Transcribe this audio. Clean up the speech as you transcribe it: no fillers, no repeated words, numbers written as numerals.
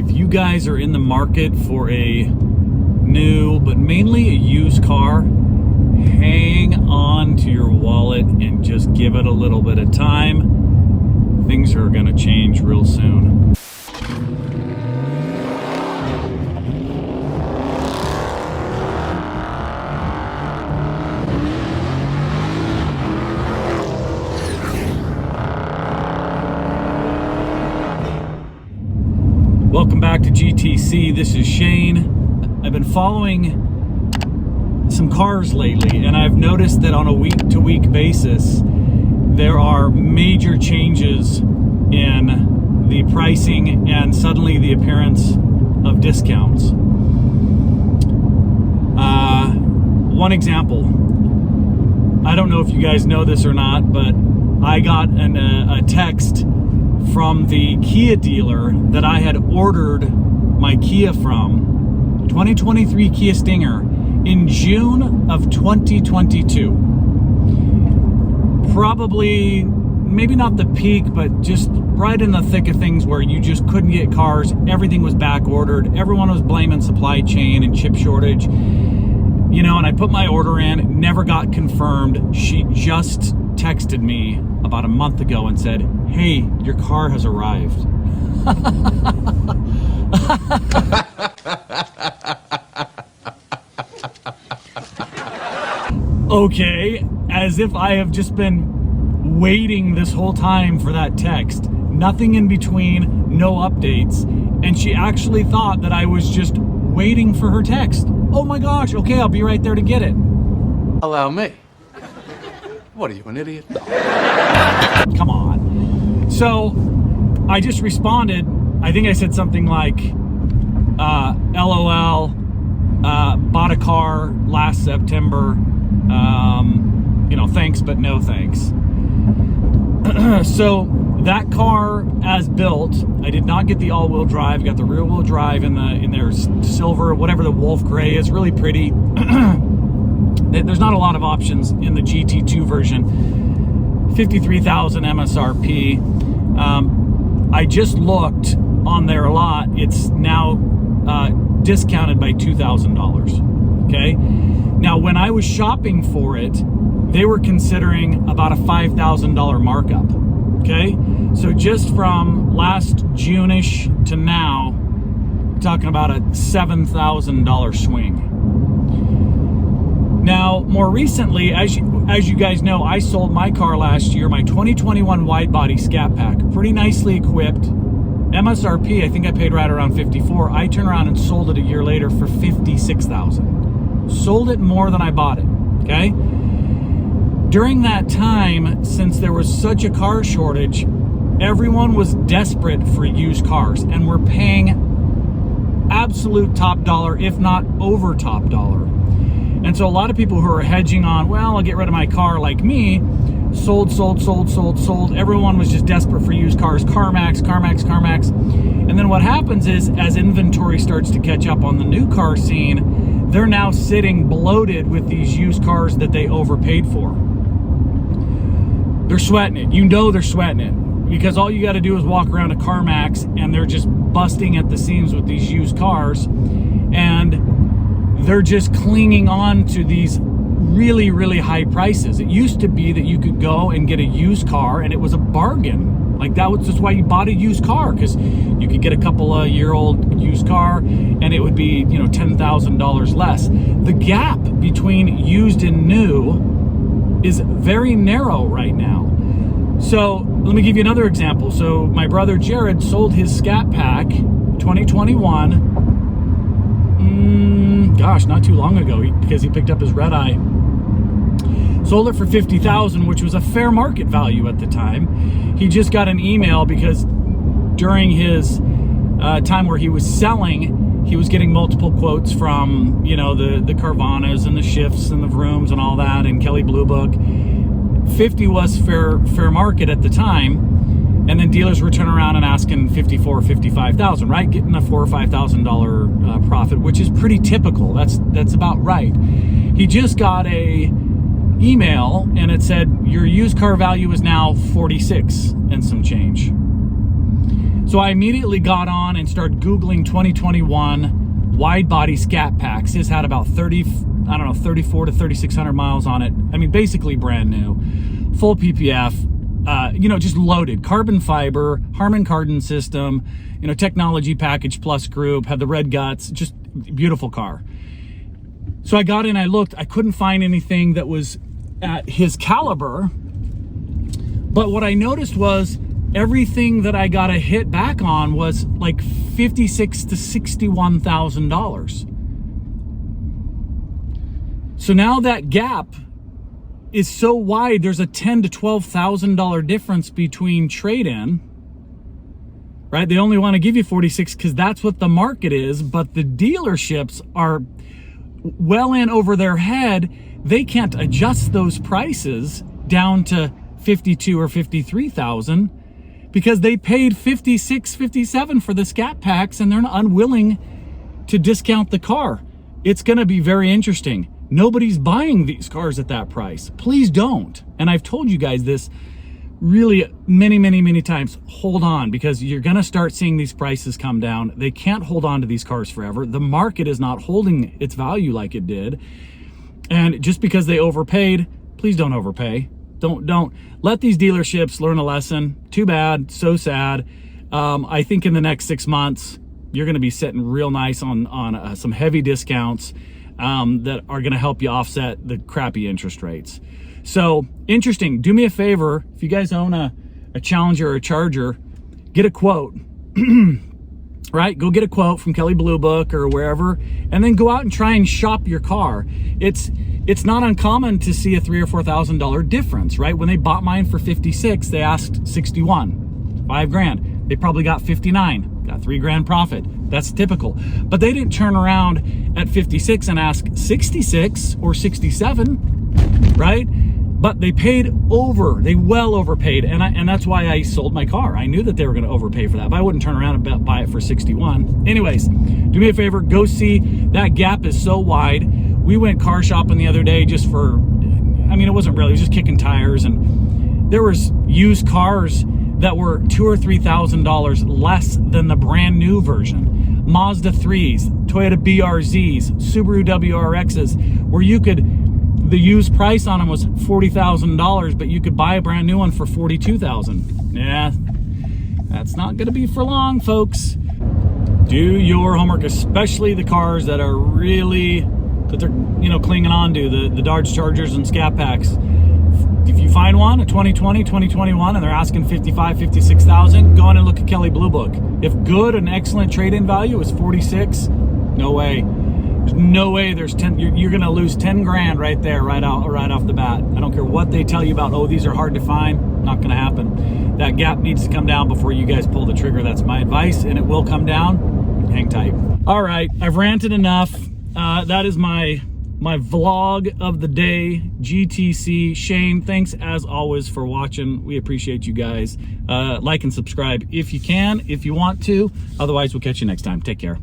if you guys are in the market for a new, but mainly a used car, hang on to your wallet and just give it a little bit of time. Things are going to change real soon. Welcome back to GTC. This is Shane. I've been following some cars lately, and I've noticed that on a week-to-week basis, there are major changes in the pricing and suddenly the appearance of discounts. One example, I don't know if you guys know this or not, but I got a text from the Kia dealer that I had ordered my Kia from, 2023 Kia Stinger, in June of 2022. Probably, maybe not the peak, but just right in the thick of things where you just couldn't get cars. Everything was back ordered. Everyone was blaming supply chain and chip shortage. You know, and I put my order in, never got confirmed. She just texted me about a month ago and said, "Hey, your car has arrived." Okay, as if I have just been waiting this whole time for that text. Nothing in between, no updates. And she actually thought that I was just waiting for her text. Oh my gosh, okay, I'll be right there to get it. Allow me. What are you, an idiot? Come on. So I just responded. I think I said something like, LOL, bought a car last September. Thanks, but no thanks. So that car as built, I did not get the all-wheel drive, got the rear-wheel drive in their silver, whatever the wolf gray is, really pretty. There's not a lot of options in the GT2 version. 53,000 MSRP. I just looked on their lot. It's now discounted by $2,000. Okay. Now, when I was shopping for it, they were considering about a $5,000 markup. Okay. So just from last June-ish to now, we're talking about a $7,000 swing. Now, more recently, as you guys know, I sold my car last year, my 2021 wide body Scat Pack, pretty nicely equipped. MSRP, I think I paid right around 54. I turned around and sold it a year later for 56,000. Sold it more than I bought it. Okay. During that time, since there was such a car shortage, everyone was desperate for used cars, and we're paying absolute top dollar, if not over top dollar. And so a lot of people who are hedging on, well, I'll get rid of my car, like me, sold. Everyone was just desperate for used cars, CarMax. And then what happens is, as inventory starts to catch up on the new car scene, they're now sitting bloated with these used cars that they overpaid for. They're sweating it. You know they're sweating it, because all you got to do is walk around a CarMax and they're just busting at the seams with these used cars, and they're just clinging on to these really, really high prices. It used to be that you could go and get a used car and it was a bargain. Like that was just why you bought a used car, because you could get a couple of year-old used car and it would be, $10,000 less. The gap between used and new is very narrow right now. So let me give you another example. So my brother Jared sold his Scat Pack 2021, not too long ago, because he picked up his red eye. Sold it for $50,000, which was a fair market value at the time. He just got an email because during his time where he was selling, he was getting multiple quotes from, the Carvanas and the Shifts and the Vrooms and all that, and Kelley Blue Book. 50 was fair market at the time. And then dealers were turning around and asking 54, 55,000, right? Getting a $4,000 or $5,000 profit, which is pretty typical. That's about right. He just got a email and it said your used car value is now 46 and some change. So I immediately got on and started Googling 2021 wide body scat packs. This had about 34 to 3,600 miles on it. I mean, basically brand new, full PPF, just loaded. Carbon fiber, Harman Kardon system, technology package plus group, had the red guts, just beautiful car. So I got in, I looked, I couldn't find anything that was at his caliber. But what I noticed was everything that I got a hit back on was like $56,000 to $61,000. So now that gap is so wide, there's a $10,000 to $12,000 difference between trade-in, right? They only want to give you 46 because that's what the market is, but the dealerships are well in over their head. They can't adjust those prices down to 52 or 53,000 because they paid 56, 57 for the scat packs and they're unwilling to discount the car. It's going to be very interesting. Nobody's buying these cars at that price. Please don't. And I've told you guys this really many times. Hold on, because you're going to start seeing these prices come down. They can't hold on to these cars forever. The market is not holding its value like it did. And just because they overpaid, please don't overpay. Don't let these dealerships learn a lesson. Too bad, so sad. I think in the next 6 months, you're going to be sitting real nice on some heavy discounts that are going to help you offset the crappy interest rates. So interesting. Do me a favor. If you guys own a Challenger or a Charger, get a quote, right? Go get a quote from Kelley Blue Book or wherever, and then go out and try and shop your car. It's not uncommon to see a $3,000 or $4,000 difference, right? When they bought mine for 56, they asked 61, $5,000. They probably got 59, got $3,000 profit. That's typical. But they didn't turn around at 56 and ask 66 or 67, right? But they paid over. They well overpaid, and that's why I sold my car. I knew that they were going to overpay for that, but I wouldn't turn around and buy it for 61. Anyways, do me a favor. Go see. That gap is so wide. We went car shopping the other day just for, it wasn't really. It was just kicking tires, and there was used cars that were $2,000 or $3,000 less than the brand new version. Mazda 3s, Toyota BRZs, Subaru WRXs, where the used price on them was $40,000, but you could buy a brand new one for $42,000. Yeah, that's not going to be for long, folks. Do your homework, especially the cars that are really, that they're, clinging on to, the Dodge Chargers and Scat Packs. If you find one, a 2020, 2021, and they're asking 55, 56,000, go on and look at Kelley Blue Book. If good and excellent trade-in value is 46, no way. There's no way there's 10, you're going to lose 10 grand right there, right off the bat. I don't care what they tell you about, oh, these are hard to find, not going to happen. That gap needs to come down before you guys pull the trigger. That's my advice, and it will come down. Hang tight. All right, I've ranted enough. That is my vlog of the day, GTC. Shane, thanks as always for watching. We appreciate you guys. Like and subscribe if you can, if you want to. Otherwise, we'll catch you next time. Take care.